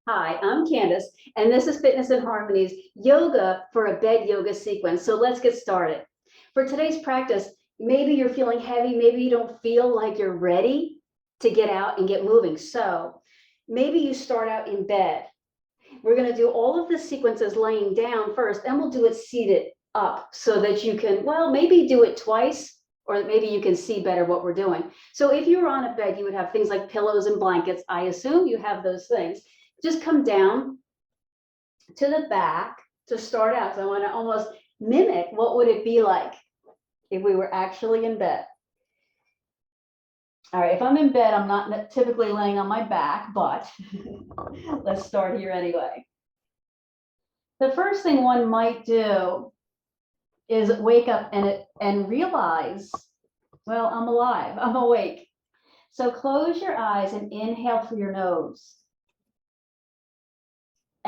Hi, I'm Candace, and this is Fitness and Harmony's yoga for a bed yoga sequence. So let's get started. For today's practice, maybe you're feeling heavy, maybe you don't feel like you're ready to get out and get moving. So maybe you start out in bed. We're going to do all of the sequences laying down first, and we'll do it seated up so that you can, well, maybe do it twice, or maybe you can see better what we're doing. So if you were on a bed, you would have things like pillows and blankets. I assume you have those things. Just come down to the back to start out. So I want to almost mimic what would it be like if we were actually in bed. All right, if I'm in bed, I'm not typically laying on my back, but let's start here anyway. The first thing one might do is wake up and realize, well, I'm alive, I'm awake. So close your eyes and inhale through your nose.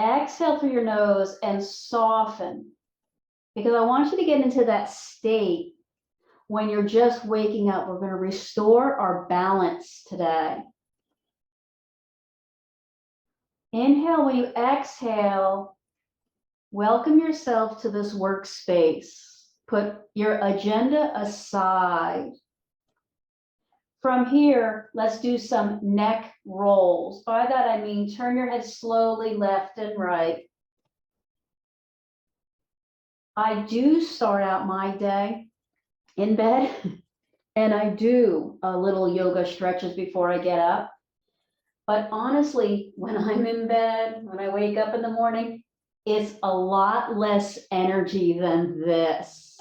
Exhale through your nose and soften, because I want you to get into that state when you're just waking up. We're going to restore our balance today. Inhale. When you exhale, welcome yourself to this workspace. Put your agenda aside. From here, let's do some neck rolls. By that, I mean turn your head slowly left and right. I do start out my day in bed, and I do a little yoga stretches before I get up. But honestly, when I'm in bed, when I wake up in the morning, it's a lot less energy than this.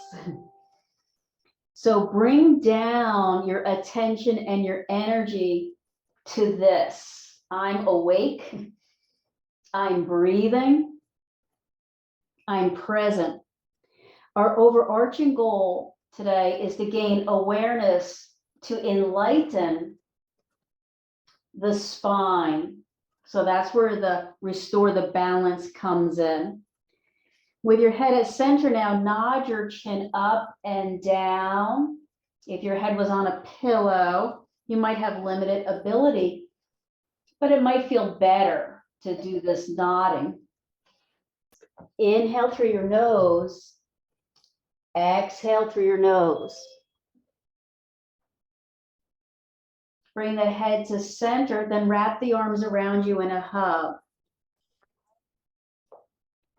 So bring down your attention and your energy to this. I'm awake, I'm breathing, I'm present. Our overarching goal today is to gain awareness, to enlighten the spine. So that's where the restore the balance comes in. With your head at center now, nod your chin up and down. If your head was on a pillow, you might have limited ability, but it might feel better to do this nodding. Inhale through your nose. Exhale through your nose. Bring the head to center, then wrap the arms around you in a hug.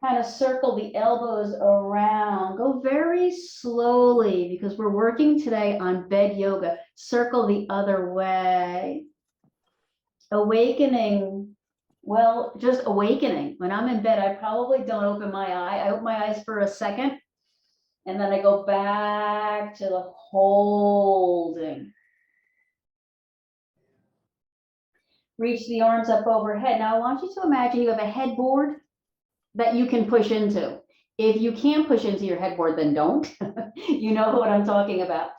Kind of circle the elbows around. Go very slowly because we're working today on bed yoga. Circle the other way. Awakening. Well, just awakening. When I'm in bed, I probably don't open my eye. I open my eyes for a second, and then I go back to the holding. Reach the arms up overhead. Now I want you to imagine you have a headboard that you can push into. If you can't push into your headboard, then don't. You know what I'm talking about.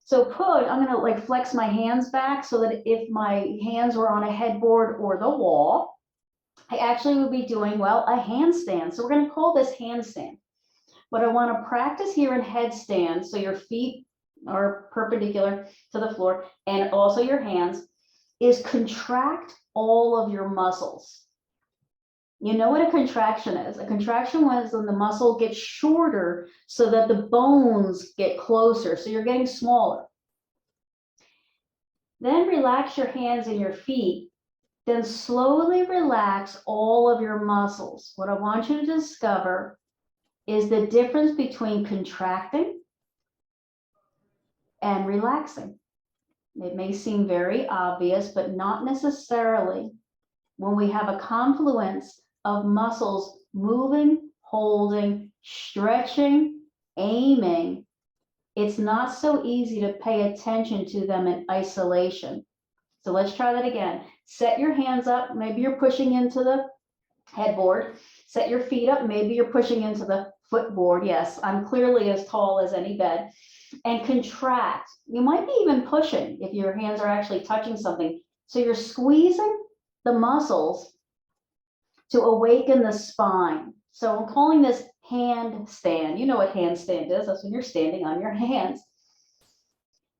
So I'm gonna like flex my hands back so that if my hands were on a headboard or the wall, I actually would be doing, well, a handstand. So we're gonna call this handstand. What I wanna practice here in headstand, so your feet are perpendicular to the floor and also your hands, is contract all of your muscles. You know what a contraction is? A contraction is when the muscle gets shorter so that the bones get closer. So you're getting smaller. Then relax your hands and your feet. Then slowly relax all of your muscles. What I want you to discover is the difference between contracting and relaxing. It may seem very obvious, but not necessarily. When we have a confluence of muscles moving, holding, stretching, aiming, it's not so easy to pay attention to them in isolation. So let's try that again. Set your hands up. Maybe you're pushing into the headboard. Set your feet up. Maybe you're pushing into the footboard. Yes, I'm clearly as tall as any bed. And contract. You might be even pushing if your hands are actually touching something. So you're squeezing the muscles to awaken the spine. So I'm calling this handstand. You know what handstand is. That's when you're standing on your hands.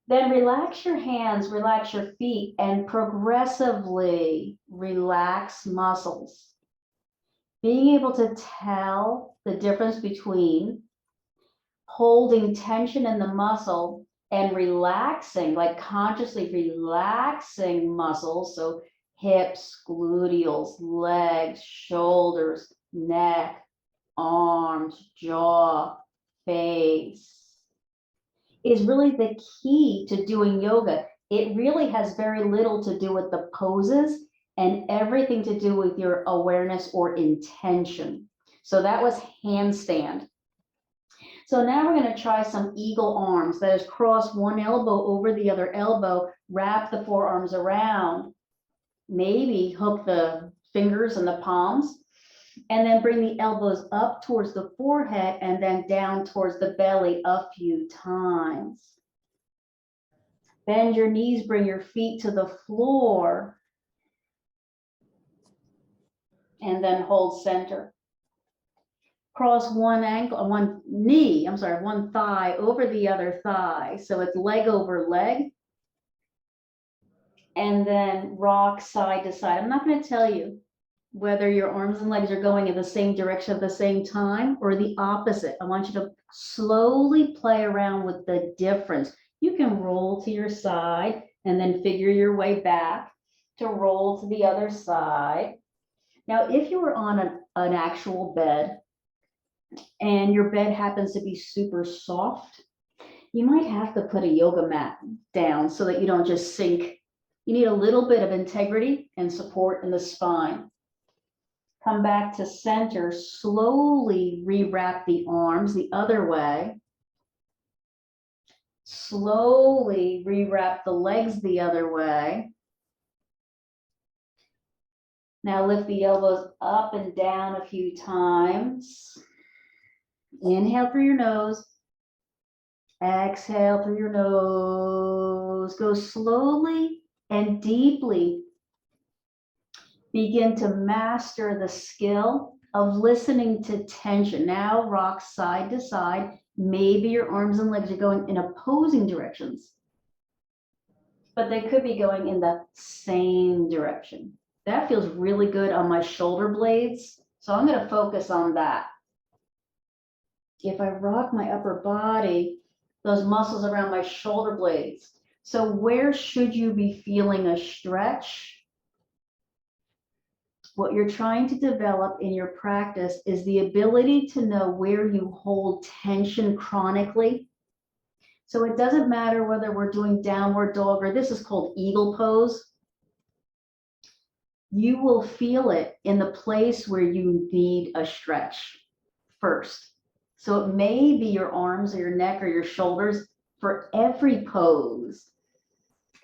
Then relax your hands, relax your feet, and progressively relax muscles. Being able to tell the difference between holding tension in the muscle and relaxing, like consciously relaxing muscles. So hips, gluteals, legs, shoulders, neck, arms, jaw, face, is really the key to doing yoga. It really has very little to do with the poses and everything to do with your awareness or intention. So that was handstand. So now we're going to try some eagle arms. That is, cross one elbow over the other elbow, wrap the forearms around, maybe hook the fingers and the palms, and then bring the elbows up towards the forehead and then down towards the belly a few times. Bend your knees, bring your feet to the floor, and then hold center. Cross one ankle, one thigh over the other thigh. So it's leg over leg. And then rock side to side. I'm not going to tell you whether your arms and legs are going in the same direction at the same time or the opposite. I want you to slowly play around with the difference. You can roll to your side and then figure your way back to roll to the other side. Now, if you were on an actual bed and your bed happens to be super soft, you might have to put a yoga mat down so that you don't just sink. You need a little bit of integrity and support in the spine. Come back to center, slowly rewrap the arms the other way. Slowly rewrap the legs the other way. Now lift the elbows up and down a few times. Inhale through your nose. Exhale through your nose. Go slowly and deeply. Begin to master the skill of listening to tension. Now rock side to side. Maybe your arms and legs are going in opposing directions, but they could be going in the same direction. That feels really good on my shoulder blades. So I'm going to focus on that. If I rock my upper body, those muscles around my shoulder blades. So where should you be feeling a stretch? What you're trying to develop in your practice is the ability to know where you hold tension chronically. So it doesn't matter whether we're doing downward dog or this is called eagle pose. You will feel it in the place where you need a stretch first. So it may be your arms or your neck or your shoulders for every pose.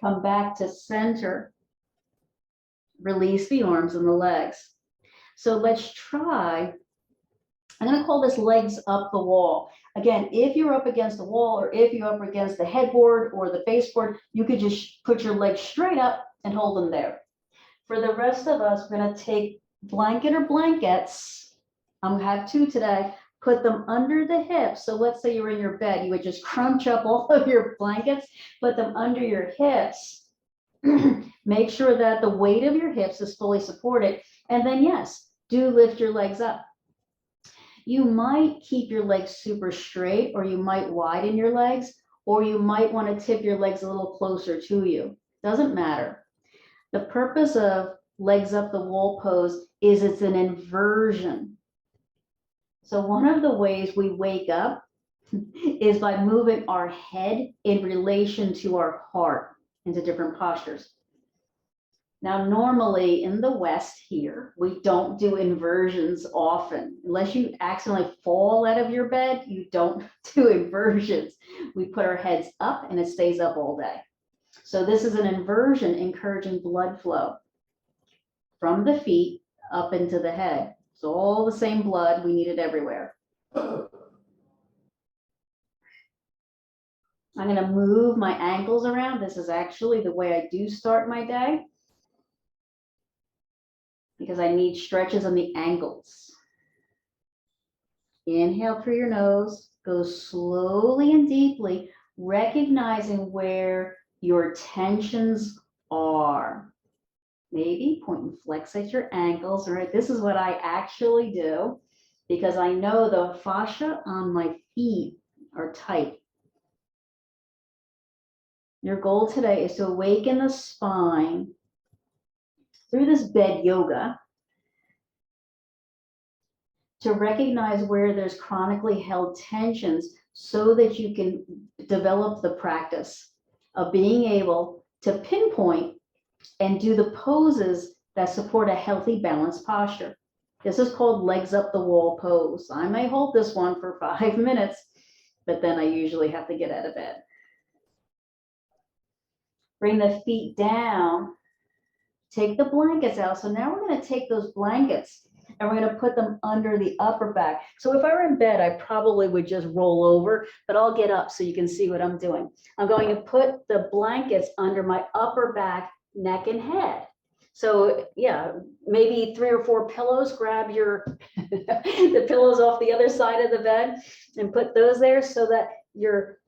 Come back to center. Release the arms and the legs. So let's try. I'm going to call this legs up the wall. Again, if you're up against the wall or if you're up against the headboard or the baseboard, you could just put your legs straight up and hold them there. For the rest of us, we're going to take blanket or blankets. I'm going to have two today. Put them under the hips. So let's say you're in your bed. You would just crunch up all of your blankets, put them under your hips. Make sure that the weight of your hips is fully supported. And then, yes, do lift your legs up. You might keep your legs super straight, or you might widen your legs, or you might want to tip your legs a little closer to you. Doesn't matter. The purpose of legs up the wall pose is it's an inversion. So one of the ways we wake up is by moving our head in relation to our heart into different postures. Now, normally in the West here, we don't do inversions often. Unless you accidentally fall out of your bed, you don't do inversions. We put our heads up and it stays up all day. So this is an inversion encouraging blood flow from the feet up into the head. So all the same blood, we need it everywhere. I'm going to move my ankles around. This is actually the way I do start my day, because I need stretches on the ankles. Inhale through your nose, go slowly and deeply. recognizing where your tensions are. Maybe point and flex at your ankles, right? This is what I actually do because I know the fascia on my feet are tight. Your goal today is to awaken the spine through this bed yoga to recognize where there's chronically held tensions so that you can develop the practice of being able to pinpoint and do the poses that support a healthy, balanced posture. This is called legs up the wall pose. I may hold this one for 5 minutes, but then I usually have to get out of bed. Bring the feet down. Take the blankets out. So now we're going to take those blankets and we're going to put them under the upper back. So if I were in bed, I probably would just roll over, but I'll get up so you can see what I'm doing. I'm going to put the blankets under my upper back, neck, and head. So yeah, maybe 3 or 4 pillows. Grab your the pillows off the other side of the bed and put those there so that your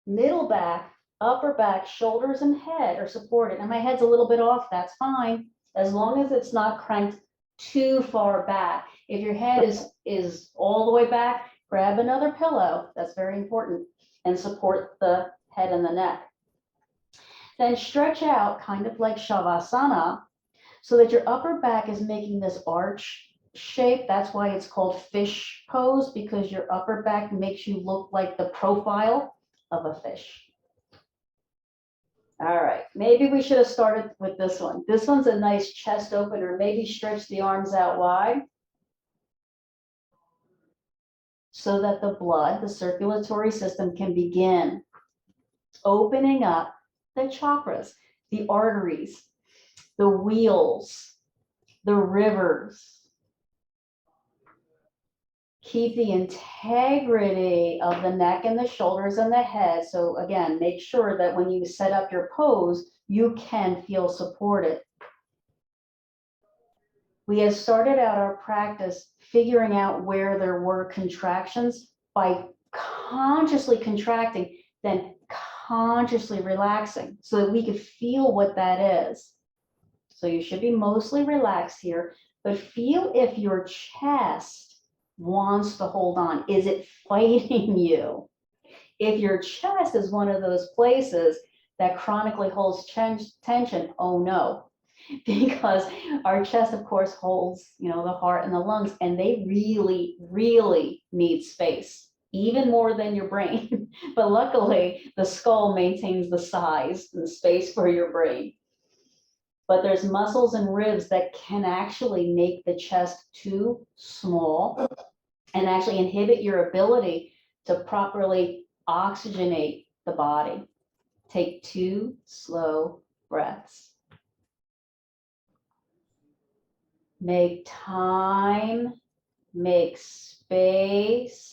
middle back, upper back, shoulders, and head are supported. And my head's a little bit off, that's fine, as long as it's not cranked too far back. If your head is all the way back, grab another pillow, that's very important, and support the head and the neck. Then stretch out, kind of like Shavasana, so that your upper back is making this arch shape. That's why it's called fish pose, because your upper back makes you look like the profile of a fish. All right, maybe we should have started with this one. This one's a nice chest opener. Maybe stretch the arms out wide so that the blood, the circulatory system, can begin opening up the chakras, the arteries, the wheels, the rivers. Keep the integrity of the neck and the shoulders and the head. So again, make sure that when you set up your pose, you can feel supported. We have started out our practice figuring out where there were contractions by consciously contracting, then consciously relaxing so that we could feel what that is. So you should be mostly relaxed here, but feel if your chest wants to hold on. Is it fighting you? If your chest is one of those places that chronically holds tension, oh no, because our chest, of course, holds, the heart and the lungs, and they really, really need space, even more than your brain. But luckily, the skull maintains the size and the space for your brain. But there's muscles and ribs that can actually make the chest too small and actually inhibit your ability to properly oxygenate the body. Take 2 slow breaths. Make time, make space.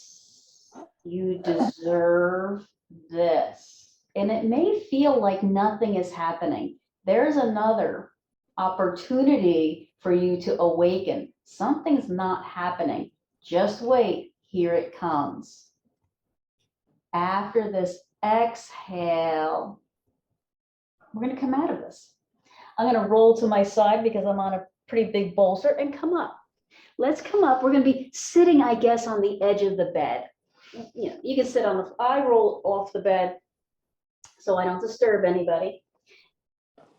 You deserve this. And it may feel like nothing is happening. There's another opportunity for you to awaken. Something's not happening. Just wait, here it comes. After this exhale, we're going to come out of this. I'm going to roll to my side because I'm on a pretty big bolster and come up. Let's come up. We're going to be sitting, I guess, on the edge of the bed. You can sit on the, I roll off the bed so I don't disturb anybody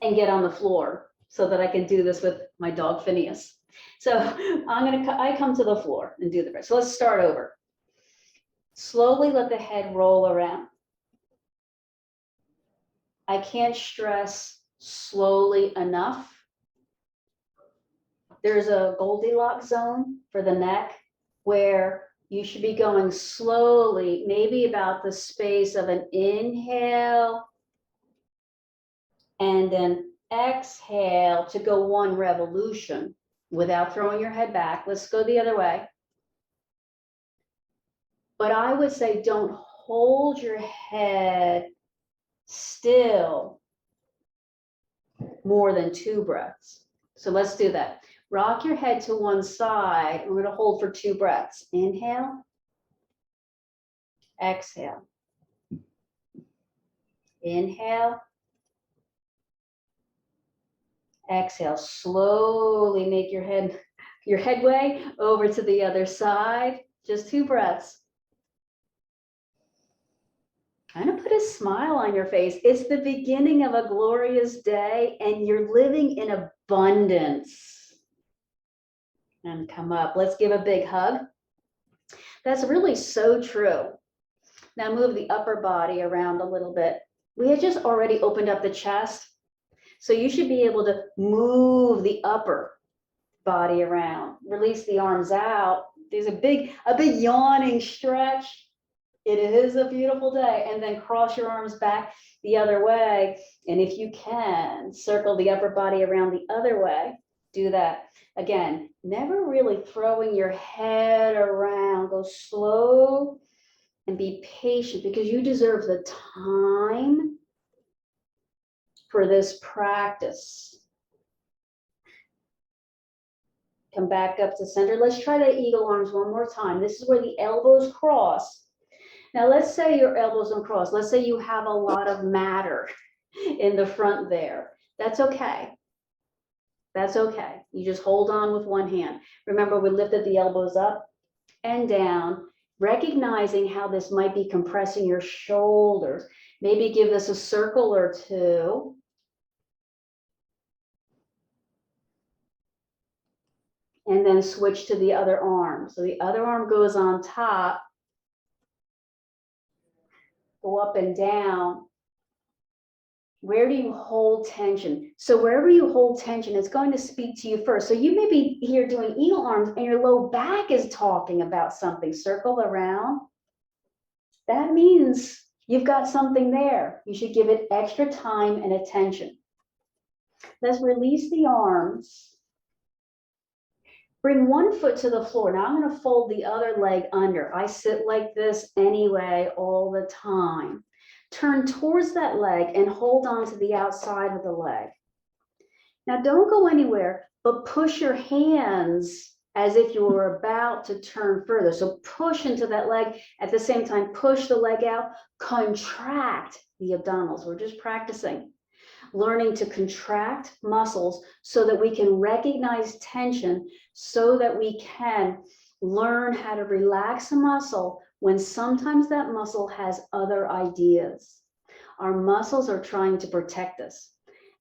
and get on the floor so that I can do this with my dog Phineas. So I come to the floor and do the rest. So let's start over. Slowly let the head roll around. I can't stress slowly enough. There's a Goldilocks zone for the neck where you should be going slowly, maybe about the space of an inhale and an exhale to go 1 revolution without throwing your head back. Let's go the other way. But I would say don't hold your head still more than 2 breaths. So let's do that. Rock your head to one side. We're going to hold for 2 breaths. Inhale, exhale. Inhale. Exhale. Slowly make your headway over to the other side. Just 2 breaths. Kind of put a smile on your face. It's the beginning of a glorious day and you're living in abundance. And come up. Let's give a big hug. That's really so true. Now move the upper body around a little bit. We had just already opened up the chest. So you should be able to move the upper body around. Release the arms out. There's a big yawning stretch. It is a beautiful day. And then cross your arms back the other way. And if you can, circle the upper body around the other way. Do that. Again, never really throwing your head around. Go slow and be patient because you deserve the time for this practice. Come back up to center. Let's try the eagle arms one more time. This is where the elbows cross. Now, let's say your elbows don't cross. Let's say you have a lot of matter in the front there. That's okay. That's okay. You just hold on with one hand. Remember, we lifted the elbows up and down, recognizing how this might be compressing your shoulders. Maybe give this a circle or two. And then switch to the other arm. So the other arm goes on top. Go up and down. Where do you hold tension? So wherever you hold tension, it's going to speak to you first. So you may be here doing eagle arms and your low back is talking about something. Circle around. That means you've got something there. You should give it extra time and attention. Let's release the arms. Bring one foot to the floor. Now I'm going to fold the other leg under. I sit like this anyway all the time. Turn towards that leg and hold on to the outside of the leg. Now don't go anywhere, but push your hands as if you were about to turn further. So push into that leg. At the same time, push the leg out. Contract the abdominals. We're just practicing. Learning to contract muscles so that we can recognize tension, so that we can learn how to relax a muscle when sometimes that muscle has other ideas. Our muscles are trying to protect us.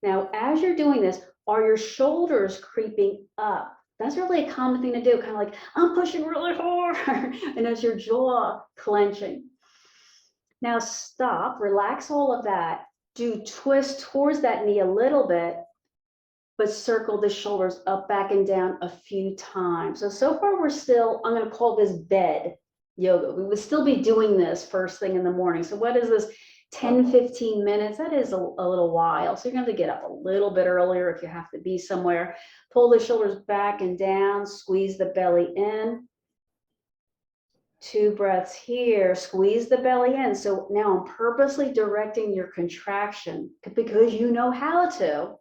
Now, as you're doing this, are your shoulders creeping up? That's really a common thing to do, kind of like, I'm pushing really hard, and as your jaw clenching. Now stop, relax all of that. Do twist towards that knee a little bit, but circle the shoulders up, back, and down a few times. So far we're still, I'm going to call this bed yoga. We would still be doing this first thing in the morning. So what is this? 10, 15 minutes. That is a little while. So you're going to have to get up a little bit earlier if you have to be somewhere. Pull the shoulders back and down, squeeze the belly in. 2 breaths here, squeeze the belly in. So now I'm purposely directing your contraction because you know how to.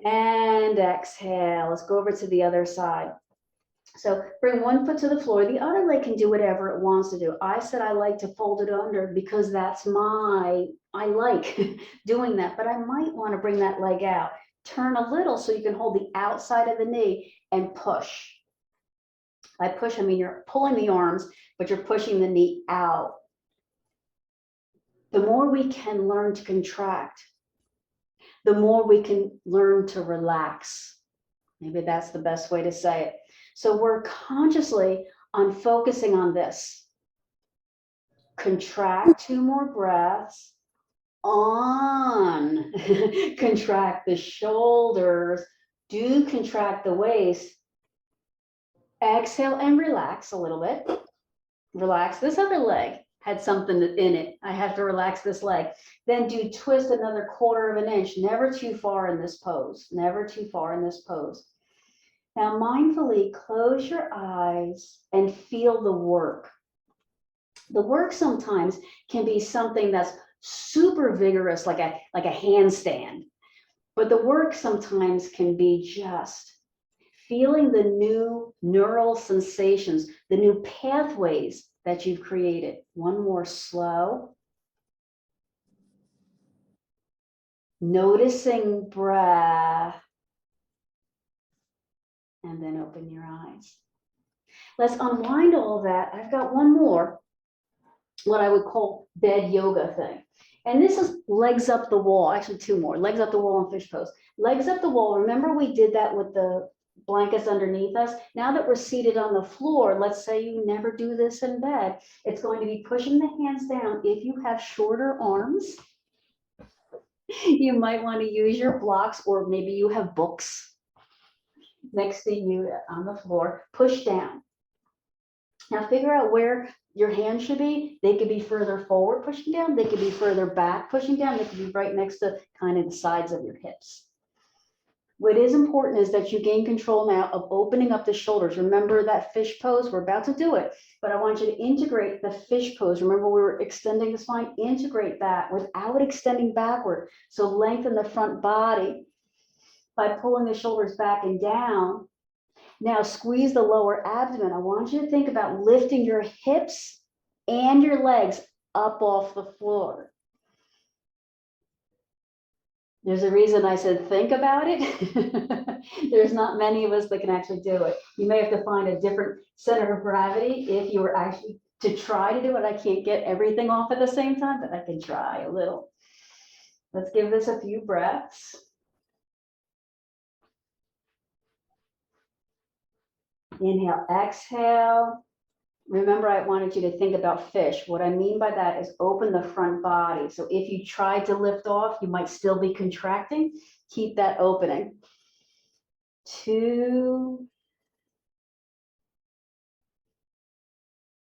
And exhale. Let's go over to the other side. So bring one foot to the floor. The other leg can do whatever it wants to do. I said I like to fold it under because that's I like doing that, but I might want to bring that leg out. Turn a little so you can hold the outside of the knee and push. By push, I mean you're pulling the arms, but you're pushing the knee out. The more we can learn to contract, the more we can learn to relax. Maybe that's the best way to say it. So we're consciously focusing on this. Contract 2 more breaths. On. Contract the shoulders. Do contract the waist. Exhale and relax a little bit. Relax. This other leg had something in it. I have to relax this leg. Then do twist another 1/4 of an inch. Never too far in this pose. Never too far in this pose. Now mindfully close your eyes and feel the work. The work sometimes can be something that's super vigorous, like a handstand. But the work sometimes can be just feeling the new neural sensations, the new pathways that you've created. One more slow. Noticing breath. And then open your eyes. Let's unwind all that. I've got one more, what I would call bed yoga thing. And this is legs up the wall, actually two more, legs up the wall and fish pose. Legs up the wall, remember we did that with the blankets underneath us? Now that we're seated on the floor, let's say you never do this in bed, it's going to be pushing the hands down. If you have shorter arms, you might want to use your blocks, or maybe you have books next to you on the floor, push down. Now figure out where your hands should be. They could be further forward, pushing down. They could be further back, pushing down. They could be right next to kind of the sides of your hips. What is important is that you gain control now of opening up the shoulders. Remember that fish pose? We're about to do it, but I want you to integrate the fish pose. Remember we were extending the spine? Integrate that without extending backward. So lengthen the front body by pulling the shoulders back and down. Now squeeze the lower abdomen. I want you to think about lifting your hips and your legs up off the floor. There's a reason I said think about it. There's not many of us that can actually do it. You may have to find a different center of gravity if you were actually to try to do it. I can't get everything off at the same time, but I can try a little. Let's give this a few breaths. Inhale, exhale. Remember, I wanted you to think about fish. What I mean by that is open the front body. So if you try to lift off, you might still be contracting. Keep that opening. 2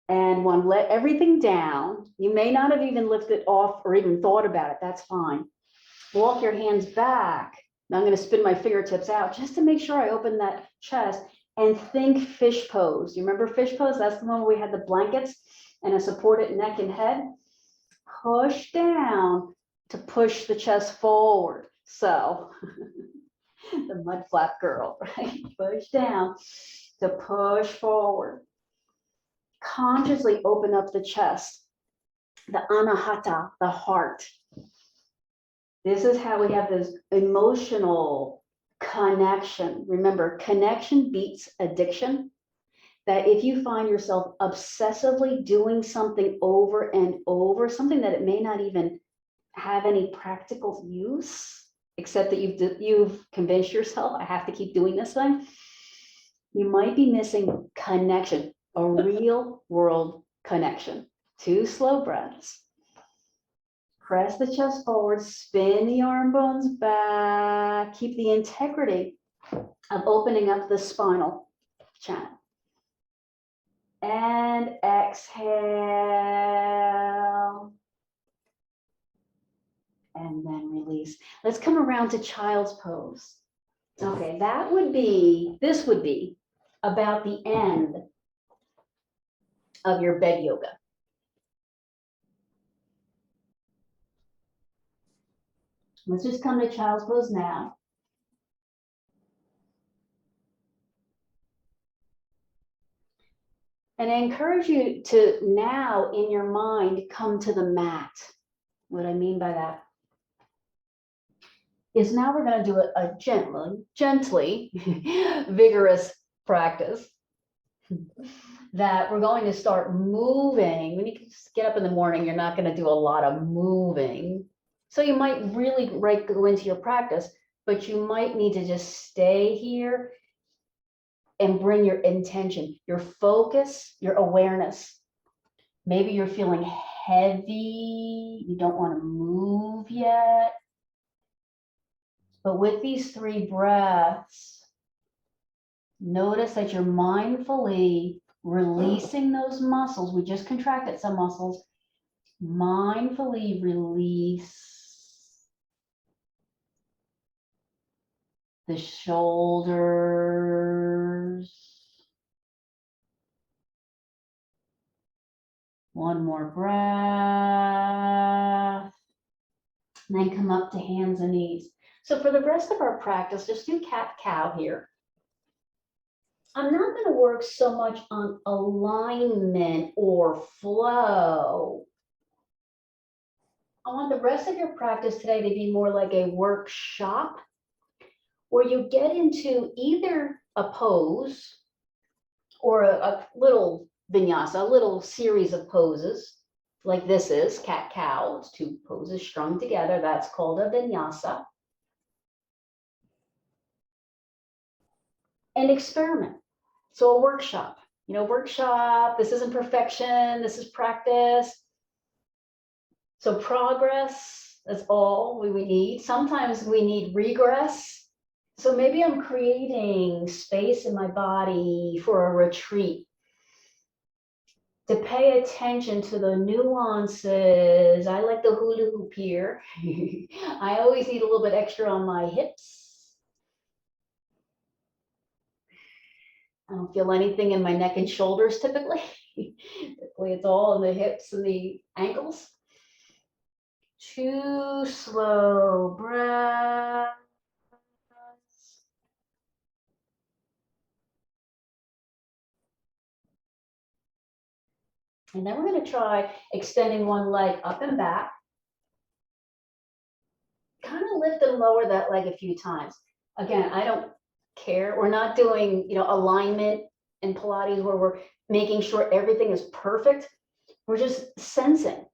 and 1. Let everything down. You may not have even lifted off or even thought about it. That's fine. Walk your hands back. Now I'm going to spin my fingertips out just to make sure I open that chest. And think fish pose. You remember fish pose? That's the one where we had the blankets and a supported neck and head. Push down to push the chest forward. So the mud flap girl, right? Push down to push forward. Consciously open up the chest. The anahata, the heart. This is how we have this emotional connection. Remember, connection beats addiction. That if you find yourself obsessively doing something over and over, something that it may not even have any practical use, except that you've convinced yourself, I have to keep doing this thing, you might be missing connection, a real world connection. 2 slow breaths. Press the chest forward, spin the arm bones back, keep the integrity of opening up the spinal channel. And exhale. And then release. Let's come around to child's pose. Okay, this would be about the end of your bed yoga. Let's just come to child's pose now. And I encourage you to now, in your mind, come to the mat. What I mean by that is now we're going to do a gently vigorous practice that we're going to start moving. When you get up in the morning, you're not going to do a lot of moving. So you might really go into your practice, but you might need to just stay here and bring your intention, your focus, your awareness. Maybe you're feeling heavy, you don't want to move yet. But with these 3 breaths, notice that you're mindfully releasing those muscles. We just contracted some muscles. Mindfully release the shoulders. 1 more breath. And then come up to hands and knees. So for the rest of our practice, just do cat-cow here. I'm not going to work so much on alignment or flow. I want the rest of your practice today to be more like a workshop where you get into either a pose or a little vinyasa, a little series of poses, like this is cat-cow. It's two poses strung together. That's called a vinyasa. And experiment. So a workshop, workshop, this isn't perfection, this is practice. So progress, that's all we need. Sometimes we need regress. So maybe I'm creating space in my body for a retreat to pay attention to the nuances. I like the hula hoop here. I always need a little bit extra on my hips. I don't feel anything in my neck and shoulders typically. Typically it's all in the hips and the ankles. 2 slow breaths. And then we're going to try extending one leg up and back. Kind of lift and lower that leg a few times. Again, I don't care. We're not doing, alignment in Pilates where we're making sure everything is perfect. We're just sensing.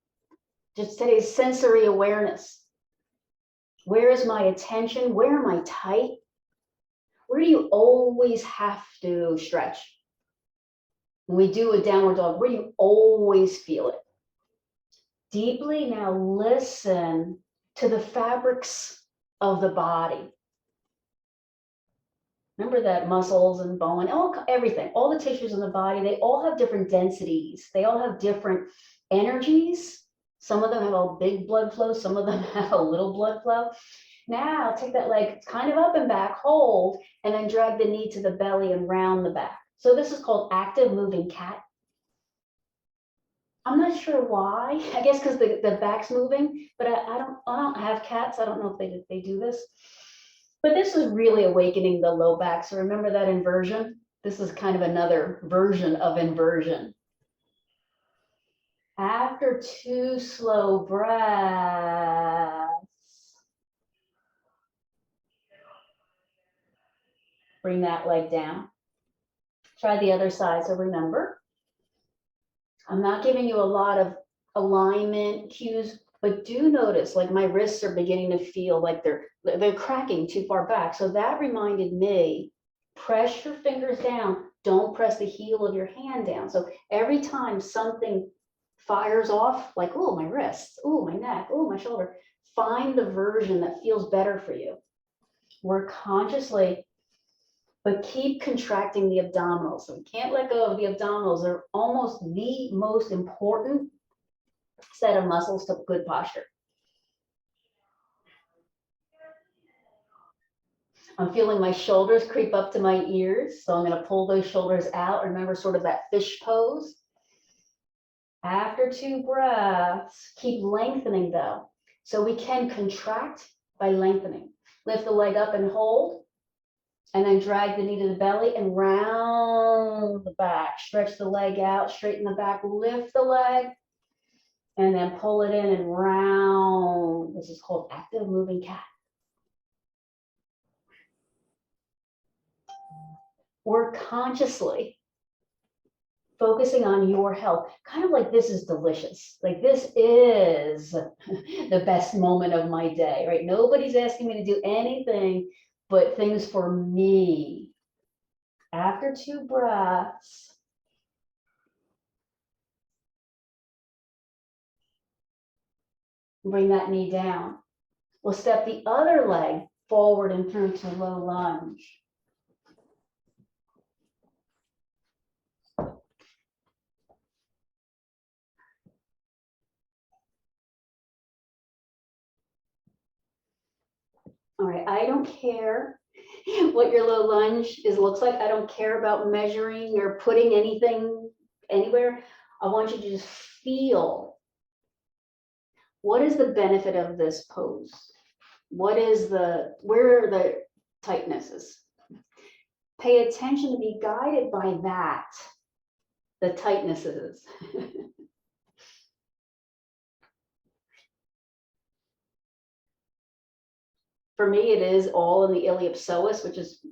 Just today's sensory awareness. Where is my attention? Where am I tight? Where do you always have to stretch? When we do a downward dog, where do you always feel it? Deeply now listen to the fabrics of the body. Remember that muscles and bone, everything, all the tissues in the body, they all have different densities. They all have different energies. Some of them have a big blood flow. Some of them have a little blood flow. Now take that leg kind of up and back, hold, and then drag the knee to the belly and round the back. So this is called active moving cat. I'm not sure why. I guess because the back's moving, but I don't have cats. I don't know if they do this. But this is really awakening the low back. So remember that inversion? This is kind of another version of inversion. After 2 slow breaths, bring that leg down. Try the other side. So remember, I'm not giving you a lot of alignment cues, but do notice like my wrists are beginning to feel like they're cracking too far back. So that reminded me, press your fingers down. Don't press the heel of your hand down. So every time something fires off, like, oh, my wrists, oh, my neck, oh, my shoulder, find the version that feels better for you. Work consciously, but keep contracting the abdominals. So we can't let go of the abdominals. They're almost the most important set of muscles to good posture. I'm feeling my shoulders creep up to my ears. So I'm going to pull those shoulders out. Remember sort of that fish pose. After 2 breaths, keep lengthening though. So we can contract by lengthening. Lift the leg up and hold. And then drag the knee to the belly and round the back. Stretch the leg out, straighten the back, lift the leg, and then pull it in and round. This is called active moving cat. Work consciously, focusing on your health. Kind of like this is delicious. Like this is the best moment of my day, right? Nobody's asking me to do anything but things for me. After 2 breaths, bring that knee down. We'll step the other leg forward and through to low lunge. All right, I don't care what your low lunge looks like. I don't care about measuring or putting anything anywhere. I want you to just feel, what is the benefit of this pose? Where are the tightnesses? Pay attention to be guided by that, the tightnesses. For me, it is all in the iliopsoas, which is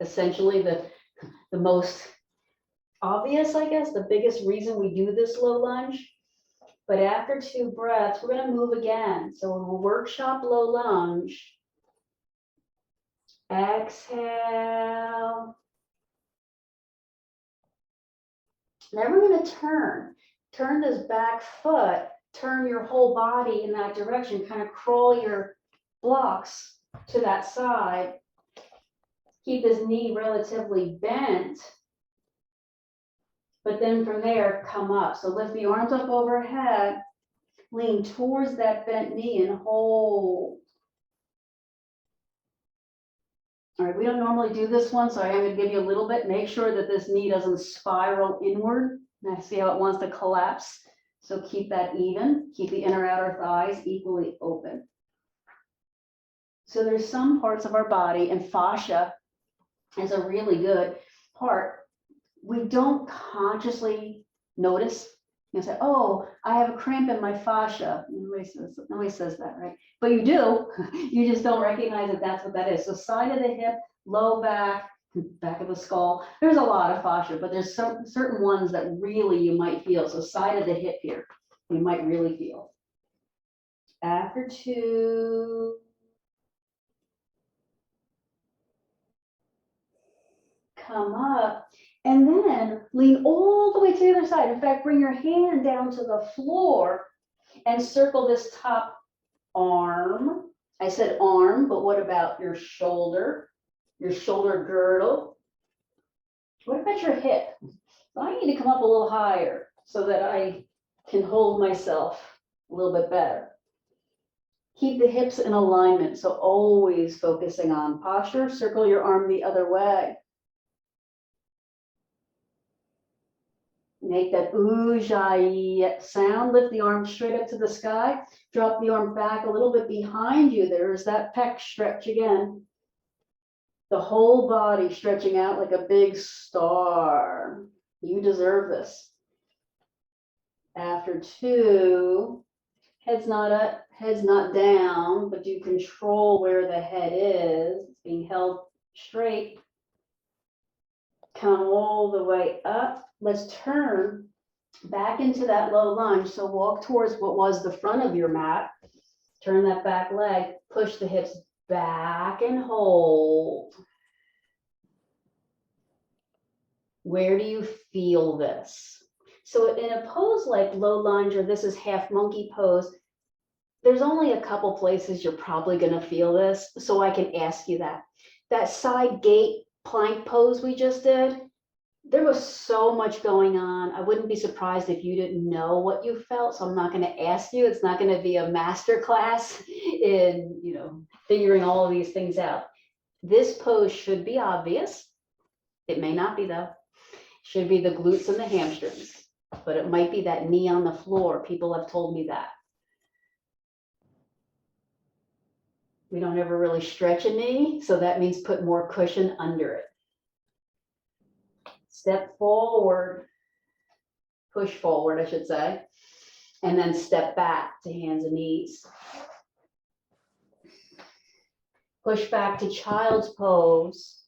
essentially the most obvious, I guess, the biggest reason we do this low lunge. But after 2 breaths, we're going to move again. So we'll workshop low lunge. Exhale. Then we're going to turn. Turn this back foot, turn your whole body in that direction, kind of crawl your blocks to that side. Keep this knee relatively bent. But then from there, come up. So lift the arms up overhead, lean towards that bent knee and hold. All right, we don't normally do this one, so I am going to give you a little bit. Make sure that this knee doesn't spiral inward. And I see how it wants to collapse. So keep that even. Keep the inner outer thighs equally open. So there's some parts of our body, and fascia is a really good part. We don't consciously notice. You say, oh, I have a cramp in my fascia. Nobody says that, right? But you do. You just don't recognize that that's what that is. So side of the hip, low back, back of the skull. There's a lot of fascia, but there's some certain ones that really you might feel. So side of the hip here, you might really feel. After 2. Come up. And then lean all the way to the other side. In fact, bring your hand down to the floor and circle this top arm. I said arm, but what about your shoulder girdle? What about your hip? So I need to come up a little higher so that I can hold myself a little bit better. Keep the hips in alignment. So always focusing on posture. Circle your arm the other way. Make that ujjayi sound. Lift the arm straight up to the sky. Drop the arm back a little bit behind you. There's that pec stretch again. The whole body stretching out like a big star. You deserve this. After 2, head's not up, head's not down, but you control where the head is. It's being held straight. Come all the way up. Let's turn back into that low lunge. So walk towards what was the front of your mat. Turn that back leg, push the hips back and hold. Where do you feel this? So in a pose like low lunge, or this is half monkey pose, there's only a couple places you're probably going to feel this. So I can ask you that. That side gate plank pose we just did, there was so much going on. I wouldn't be surprised if you didn't know what you felt. So I'm not going to ask you. It's not going to be a master class in, figuring all of these things out. This pose should be obvious. It may not be though. Should be the glutes and the hamstrings, but it might be that knee on the floor. People have told me that. We don't ever really stretch a knee, so that means put more cushion under it. Step forward, push forward, I should say, and then step back to hands and knees. Push back to child's pose.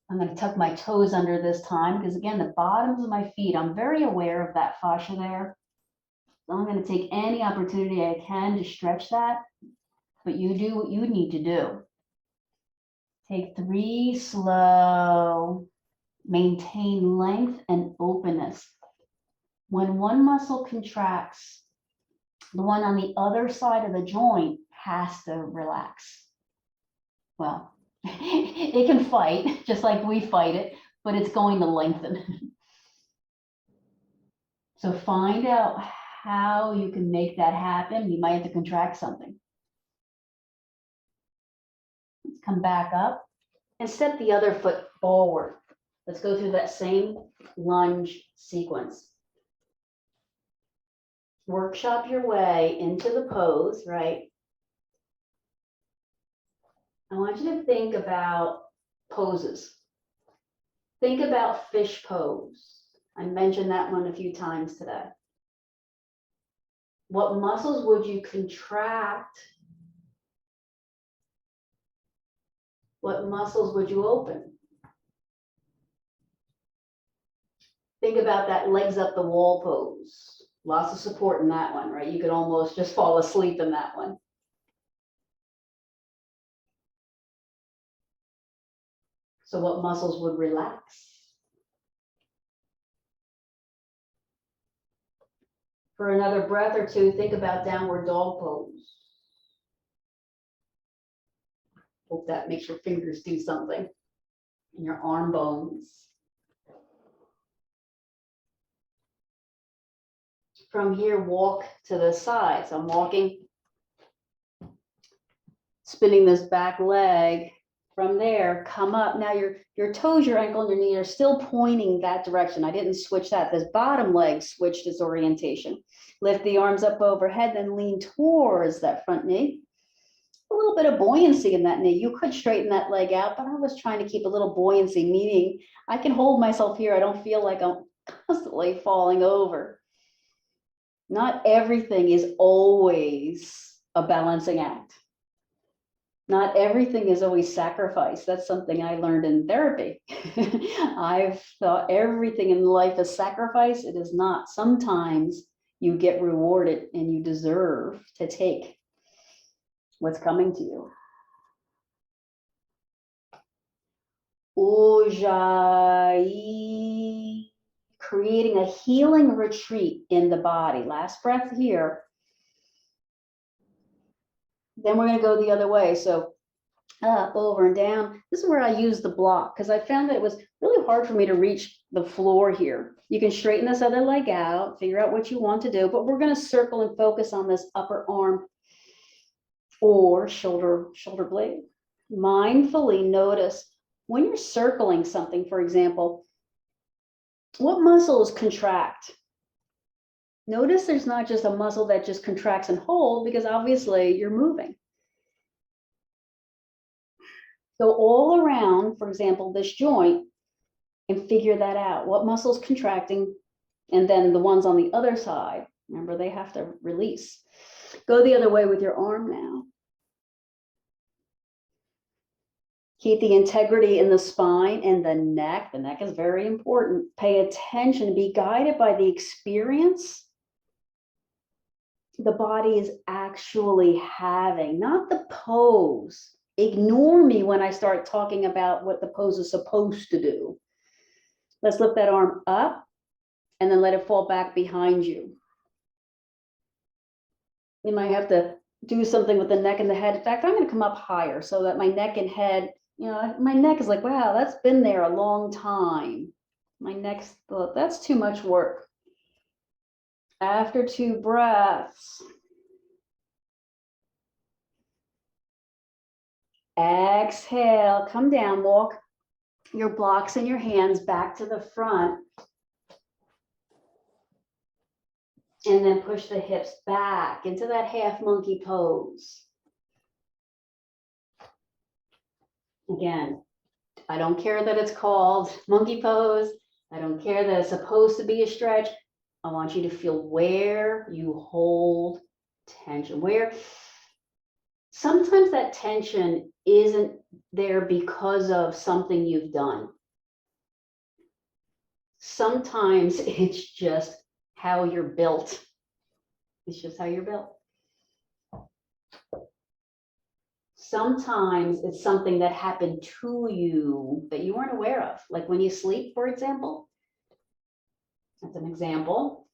I'm going to tuck my toes under this time because, again, the bottoms of my feet, I'm very aware of that fascia there. So I'm going to take any opportunity I can to stretch that, but you do what you need to do. Take 3 slow, maintain length and openness. When one muscle contracts, the one on the other side of the joint has to relax. Well, it can fight, just like we fight it, but it's going to lengthen. So find out how you can make that happen. You might have to contract something. Let's come back up and step the other foot forward. Let's go through that same lunge sequence. Workshop your way into the pose, right? I want you to think about poses. Think about fish pose. I mentioned that one a few times today. What muscles would you contract What muscles would you open? Think about that legs up the wall pose. Lots of support in that one, right? You could almost just fall asleep in that one. So what muscles would relax? For another breath or two, think about downward dog pose. Hope that makes your fingers do something and your arm bones. From here, walk to the side. So I'm walking, spinning this back leg. From there, come up. Now your toes, your ankle, and your knee are still pointing that direction. I didn't switch that. This bottom leg switched its orientation. Lift the arms up overhead, then lean towards that front knee. A little bit of buoyancy in that knee. You could straighten that leg out, but I was trying to keep a little buoyancy, meaning I can hold myself here. I don't feel like I'm constantly falling over. Not everything is always a balancing act. Not everything is always sacrifice. That's something I learned in therapy. I've thought everything in life is sacrifice. It is not. Sometimes you get rewarded and you deserve to take what's coming to you. Ujjayi, creating a healing retreat in the body. Last breath here. Then we're going to go the other way. So up, over, and down. This is where I use the block because I found that it was really hard for me to reach the floor here. You can straighten this other leg out, figure out what you want to do, but we're going to circle and focus on this upper arm or shoulder blade. Mindfully notice when you're circling something, for example, what muscles contract? Notice there's not just a muscle that just contracts and holds because obviously you're moving. Go all around, for example, this joint and figure that out. What muscle's contracting? And then the ones on the other side, remember they have to release. Go the other way with your arm now. Keep the integrity in the spine and the neck. The neck is very important. Pay attention, be guided by the experience the body is actually having, not the pose. Ignore me when I start talking about what the pose is supposed to do. Let's lift that arm up and then let it fall back behind you. You might have to do something with the neck and the head. In fact, I'm going to come up higher so that my neck and head, my neck is like, wow, that's been there a long time. My neck's, that's too much work. After 2 breaths, exhale, come down, walk your blocks in your hands back to the front. And then push the hips back into that half monkey pose. Again, I don't care that it's called monkey pose. I don't care that it's supposed to be a stretch. I want you to feel where you hold tension. Where sometimes that tension isn't there because of something you've done. Sometimes it's just how you're built. It's just how you're built. Sometimes it's something that happened to you that you weren't aware of. Like when you sleep, for example. That's an example.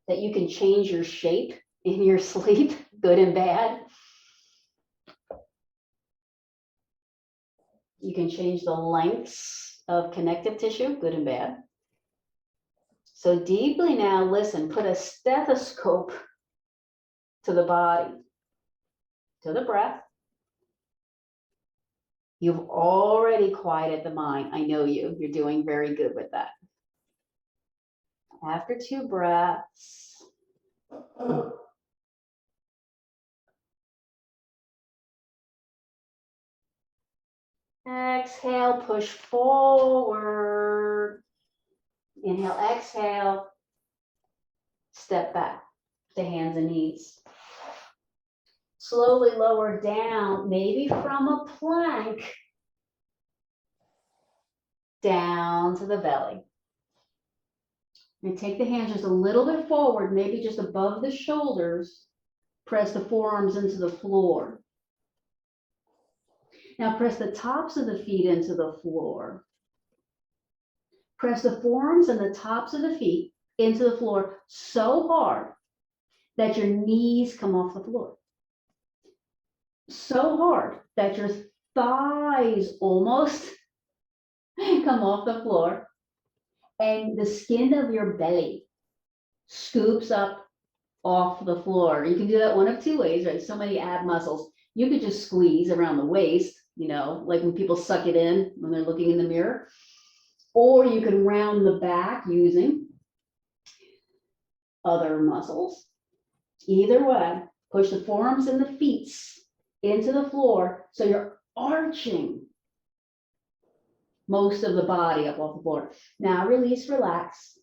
That you can change your shape in your sleep, good and bad. You can change the lengths of connective tissue, good and bad. So deeply now, listen, put a stethoscope to the body, to the breath. You've already quieted the mind. I know you. You're doing very good with that. After 2 breaths, exhale, push forward. Inhale, exhale, step back to hands and knees. Slowly lower down, maybe from a plank, down to the belly. And take the hands just a little bit forward, maybe just above the shoulders. Press the forearms into the floor. Now press the tops of the feet into the floor. Press the forearms and the tops of the feet into the floor so hard that your knees come off the floor. So hard that your thighs almost come off the floor and the skin of your belly scoops up off the floor. You can do that one of two ways, right? So many ab muscles. You could just squeeze around the waist, you know, like when people suck it in when they're looking in the mirror. Or you can round the back using other muscles. Either way, push the forearms and the feet into the floor so you're arching most of the body up off the floor. Now release, relax.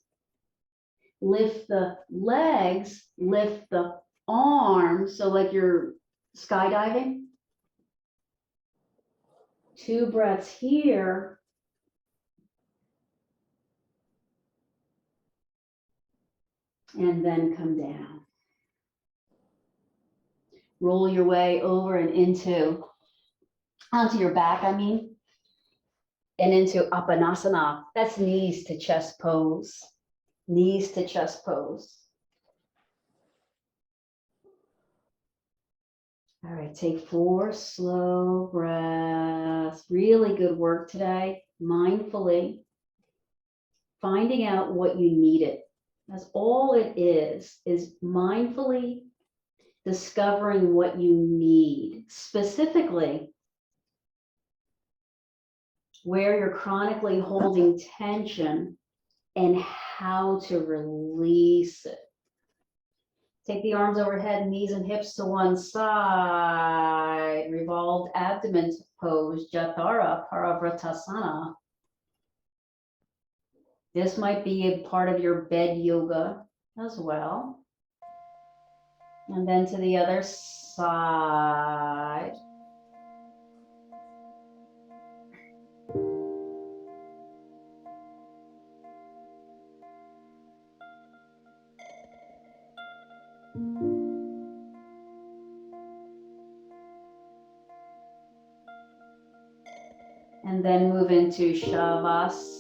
Lift the legs, lift the arms, so like you're skydiving. 2 breaths here. And then come down. Roll your way over and onto your back, and into Apanasana. That's knees to chest pose. Knees to chest pose. All right, take 4 slow breaths. Really good work today. Mindfully finding out what you needed. That's all it is mindfully discovering what you need, specifically where you're chronically holding tension and how to release it. Take the arms overhead, knees and hips to one side. Revolved abdomen pose, Jatara Parivratasana. This might be a part of your bed yoga as well. And then to the other side. And then move into Shavasana.